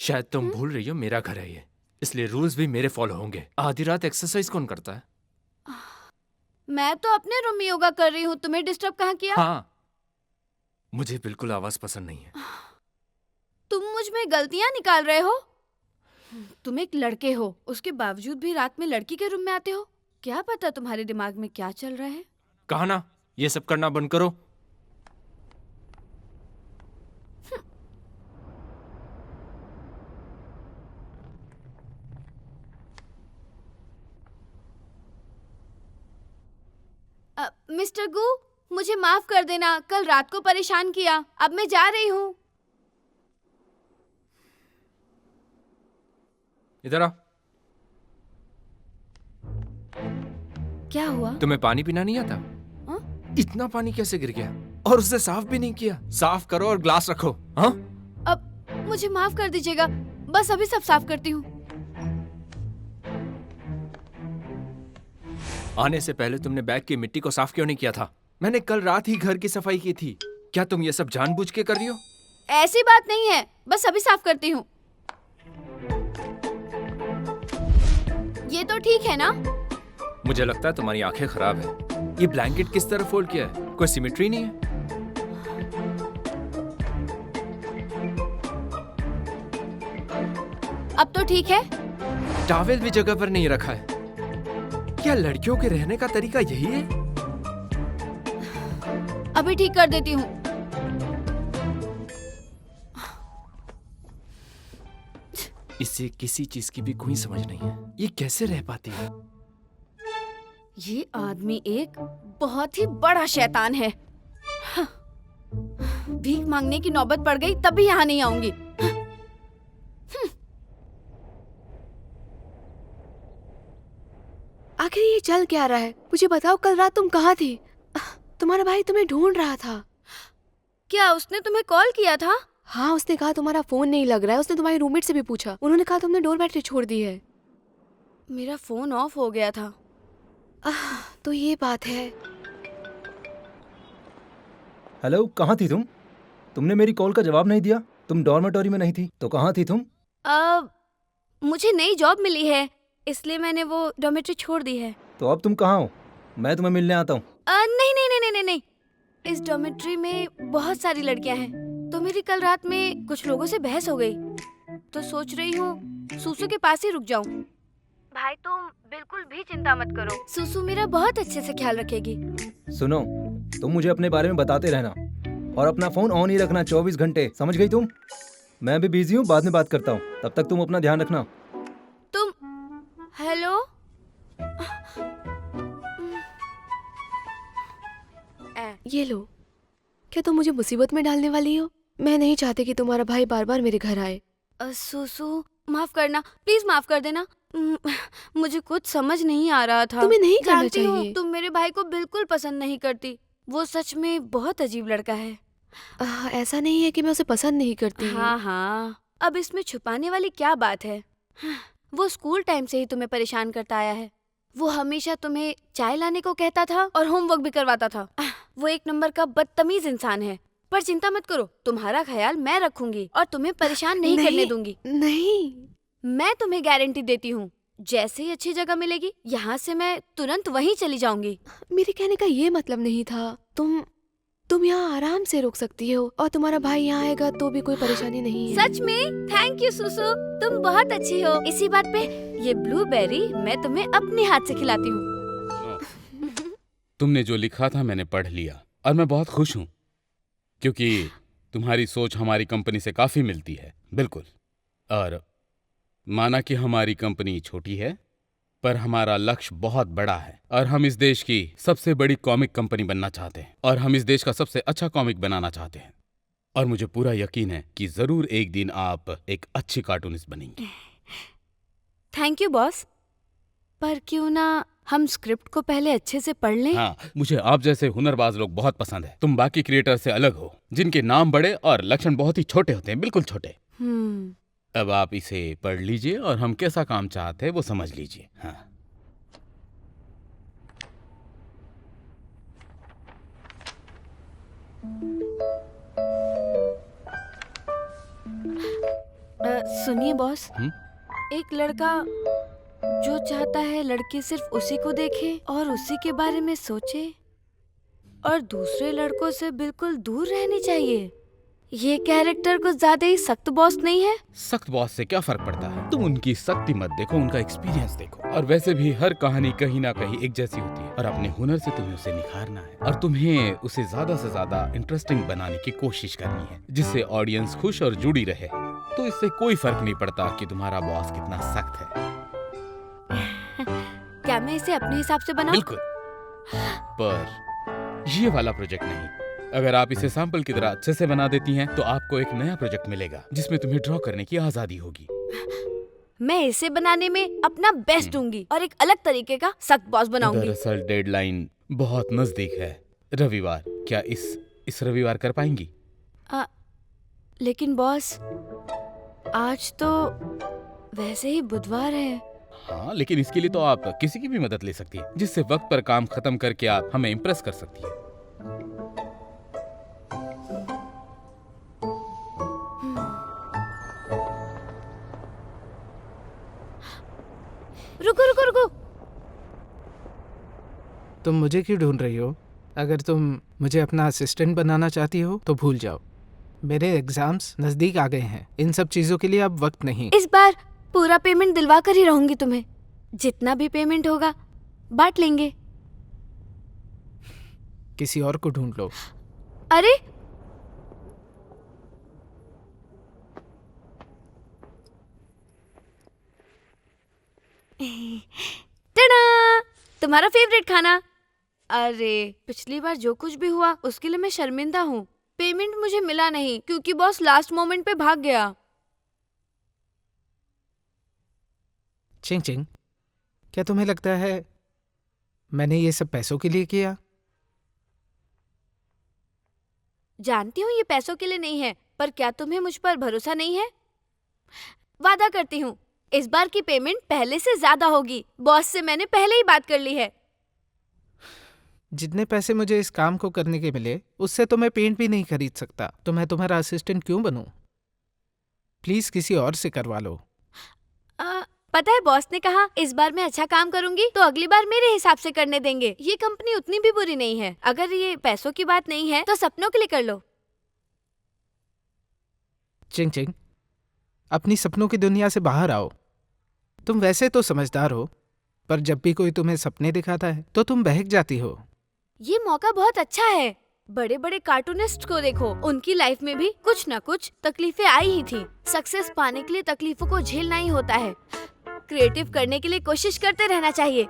शायद तुम भूल रही हो मेरा घर है ये, इसलिए रूल्स भी मेरे फॉलो होंगे। आधी रात एक्सरसाइज कौन करता है? मैं तो अपने रूम में योगा कर रही हूँ, तुम्हें डिस्टर्ब कहाँ किया? हाँ, मुझे बिल्कुल आवाज पसंद नहीं है। तुम मुझ में गलतियाँ निकाल रहे हो? तुम एक लड़के हो, उसके बावजूद भी रात में लड़की के रूम में आते हो। क्या पता तुम्हारे दिमाग में क्या चल रहा है। कहा ना, ये सब करना बंद करो। मिस्टर गू, मुझे माफ कर देना, कल रात को परेशान किया। अब मैं जा रही हूँ। इधर आओ। क्या हुआ? तुम्हें पानी पीना नहीं आता? हाँ? इतना पानी कैसे गिर गया? और उसे साफ भी नहीं किया। साफ करो और ग्लास रखो। हाँ? अब मुझे माफ कर दीजिएगा, बस अभी सब साफ करती हूँ। आने से पहले तुमने बैग की मिट्टी को साफ क्यों नहीं किया था? मैंने कल रात ही घर की सफाई की थी। क्या तुम ये सब जानबूझ के कर रही हो? ऐसी बात नहीं है, बस अभी साफ करती हूँ। ये तो ठीक है ना? मुझे लगता है तुम्हारी आंखें खराब है। ये ब्लैंकेट किस तरह फोल्ड किया है? कोई सिमेट्री नहीं है। अब तो ठीक है। टॉवेल भी जगह पर नहीं रखा है। क्या लड़कियों के रहने का तरीका यही है? अभी ठीक कर देती हूँ। इसे किसी चीज की भी कोई समझ नहीं है। ये कैसे रह पाती है? ये आदमी एक बहुत ही बड़ा शैतान है। हाँ। भीख मांगने की नौबत पड़ गई तभी यहाँ नहीं आऊंगी। आखिर ये चल क्या रहा है? मुझे बताओ, कल रात तुम कहाँ थी? तुम्हारा भाई तुम्हें ढूंढ रहा था। क्या उसने तुम्हें कॉल किया था? हाँ, उसने कहा तुम्हारा फोन नहीं लग रहा है। उसने तुम्हारी रूममेट से भी पूछा, उन्होंने कहा तुमने डोर बैटरी छोड़ दी है। मेरा फोन ऑफ हो गया था। तो ये बात है। हेलो, कहाँ थी तुम? तुमने मेरी कॉल का जवाब नहीं दिया। तुम डॉर्मेटोरी में नहीं थी तो कहाँ थी तुम? मुझे नई जॉब मिली है, इसलिए मैंने वो डॉर्मेट्री छोड़ दी है। तो अब तुम कहाँ हो? मैं तुम्हें मिलने आता हूँ। नहीं नहीं नहीं नहीं नहीं, इस डॉर्मेट्री में बहुत सारी लड़कियां हैं, तो मेरी कल रात में कुछ लोगों से बहस हो गई, तो सोच रही हूँ सूसू के पास ही रुक जाऊं। भाई तुम बिल्कुल भी चिंता मत करो, सूसू मेरा बहुत अच्छे से ख्याल रखेगी। सुनो, तुम मुझे अपने बारे में बताते रहना और अपना फोन ऑन ही रखना 24 घंटे, समझ गई तुम? मैं अभी बिजी हूँ, बाद में बात करता हूँ। तब तक तुम अपना ध्यान रखना। तुम हेलो, ये लो। क्या तुम मुझे मुसीबत में डालने वाली हो? मैं नहीं चाहती कि तुम्हारा भाई बार बार मेरे घर आए। सूसू माफ करना, प्लीज माफ कर देना। मुझे कुछ समझ नहीं आ रहा था। तुम्हें नहीं करना जानती हूँ, चाहिए। तुम मेरे भाई को बिल्कुल पसंद नहीं करती। वो सच में बहुत अजीब लड़का है। ऐसा नहीं है कि मैं उसे पसंद नहीं करती। हाँ हाँ, अब इसमें छुपाने वाली क्या बात है? वो स्कूल टाइम से ही तुम्हें परेशान करता आया है। वो हमेशा तुम्हें चाय लाने को कहता था और होमवर्क भी करवाता था। वो एक नंबर का बदतमीज इंसान है। पर चिंता मत करो, तुम्हारा ख्याल मैं रखूंगी और तुम्हें परेशान नहीं करने दूंगी। नहीं, मैं तुम्हें गारंटी देती हूँ, जैसे ही अच्छी जगह मिलेगी यहाँ से मैं तुरंत वहीं चली जाऊंगी। मेरे कहने का ये मतलब नहीं था। तुम यहाँ आराम से रुक सकती हो और तुम्हारा भाई यहाँ आएगा तो भी कोई परेशानी नहीं है। सच में? थैंक यू सुसु, तुम बहुत अच्छी हो। इसी बात पे ये ब्लूबेरी मैं तुम्हें अपने हाथ से खिलाती हूँ। तुमने जो लिखा था मैंने पढ़ लिया और मैं बहुत खुश हूँ, क्योंकि तुम्हारी सोच हमारी कंपनी से काफी मिलती है। बिल्कुल। और माना कि हमारी कंपनी छोटी है, पर हमारा लक्ष्य बहुत बड़ा है और हम इस देश की सबसे बड़ी कॉमिक कंपनी बनना चाहते हैं और हम इस देश का सबसे अच्छा कॉमिक बनाना चाहते हैं। और मुझे पूरा यकीन है कि जरूर एक दिन आप एक अच्छी कार्टूनिस्ट बनेंगी। थैंक यू बॉस, पर क्यों ना हम स्क्रिप्ट को पहले अच्छे से पढ़ लें? हाँ, मुझे आप जैसे हुनरबाज लोग बहुत पसंद है। तुम बाकी क्रिएटर से अलग हो, जिनके नाम बड़े और लक्षण बहुत ही छोटे होते हैं, बिल्कुल छोटे। अब आप इसे पढ़ लीजिए और हम कैसा काम चाहते हैं वो समझ लीजिए। हाँ। सुनिए बॉस, हम्म? एक लड़का जो चाहता है लड़की सिर्फ उसी को देखे और उसी के बारे में सोचे, और दूसरे लड़कों से बिल्कुल दूर रहनी चाहिए। ये कैरेक्टर कुछ ज्यादा ही सख्त बॉस नहीं है? सख्त बॉस से क्या फर्क पड़ता है? तुम उनकी सख्ती मत देखो, उनका एक्सपीरियंस देखो। और वैसे भी हर कहानी कहीं ना कहीं एक जैसी होती है, और अपने हुनर से तुम्हें उसे निखारना है, और तुम्हें उसे ज्यादा से ज्यादा इंटरेस्टिंग बनाने की कोशिश करनी है, जिससे ऑडियंस खुश और जुड़ी रहे। तो इससे कोई फर्क नहीं पड़ता कि तुम्हारा बॉस कितना सख्त है। क्या मैं इसे अपने हिसाब से बनाऊं? बिल्कुल, पर ये वाला प्रोजेक्ट नहीं। अगर आप इसे सैंपल की तरह अच्छे से बना देती हैं, तो आपको एक नया प्रोजेक्ट मिलेगा जिसमें तुम्हें ड्रॉ करने की आजादी होगी। मैं इसे बनाने में अपना बेस्ट दूंगी और एक अलग तरीके का सख्त बॉस बनाऊंगी। दरअसल डेडलाइन बहुत नजदीक है, रविवार। क्या इस रविवार कर पाएंगी? लेकिन बॉस, आज तो वैसे ही बुधवार है। हाँ, लेकिन इसके लिए तो आप किसी की भी मदद ले सकती है, जिससे वक्त पर काम खत्म करके आप हमें इम्प्रेस कर सकती है। रुको रुको रुको, तुम मुझे क्यों ढूंढ रही हो? अगर तुम मुझे अपना असिस्टेंट बनाना चाहती हो तो भूल जाओ। मेरे एग्जाम्स नज़दीक आ गए हैं, इन सब चीज़ों के लिए अब वक्त नहीं। इस बार पूरा पेमेंट दिलवा कर ही रहूंगी तुम्हें। जितना भी पेमेंट होगा बांट लेंगे। किसी और को ढूंढ लो। अरे टडा, तुम्हारा फेवरेट खाना। अरे पिछली बार जो कुछ भी हुआ उसके लिए मैं शर्मिंदा हूँ। पेमेंट मुझे मिला नहीं क्योंकि बॉस लास्ट मोमेंट पे भाग गया। चिंग चिंग, क्या तुम्हें लगता है मैंने ये सब पैसों के लिए किया? जानती हूँ ये पैसों के लिए नहीं है, पर क्या तुम्हें मुझ पर भरोसा नहीं है? वादा करती हूँ इस बार की पेमेंट पहले से ज्यादा होगी। बॉस से मैंने पहले ही बात कर ली है। जितने पैसे मुझे इस काम को करने के मिले उससे तो मैं पेंट भी नहीं खरीद सकता, तो मैं तुम्हारा असिस्टेंट क्यों बनूं? प्लीज किसी और से करवा लो। पता है बॉस ने कहा इस बार मैं अच्छा काम करूंगी तो अगली बार मेरे हिसाब से करने देंगे। ये कंपनी उतनी भी बुरी नहीं है। अगर ये पैसों की बात नहीं है तो सपनों के लिए कर लो। चिंग चिंग, अपनी सपनों की दुनिया से बाहर आओ। तुम वैसे तो समझदार हो, पर जब भी कोई तुम्हें सपने दिखाता है तो तुम बहक जाती हो। ये मौका बहुत अच्छा है। बड़े बड़े कार्टूनिस्ट को देखो, उनकी लाइफ में भी कुछ न कुछ तकलीफें आई ही थी। सक्सेस पाने के लिए तकलीफों को झेलना ही होता है। क्रिएटिव करने के लिए कोशिश करते रहना चाहिए।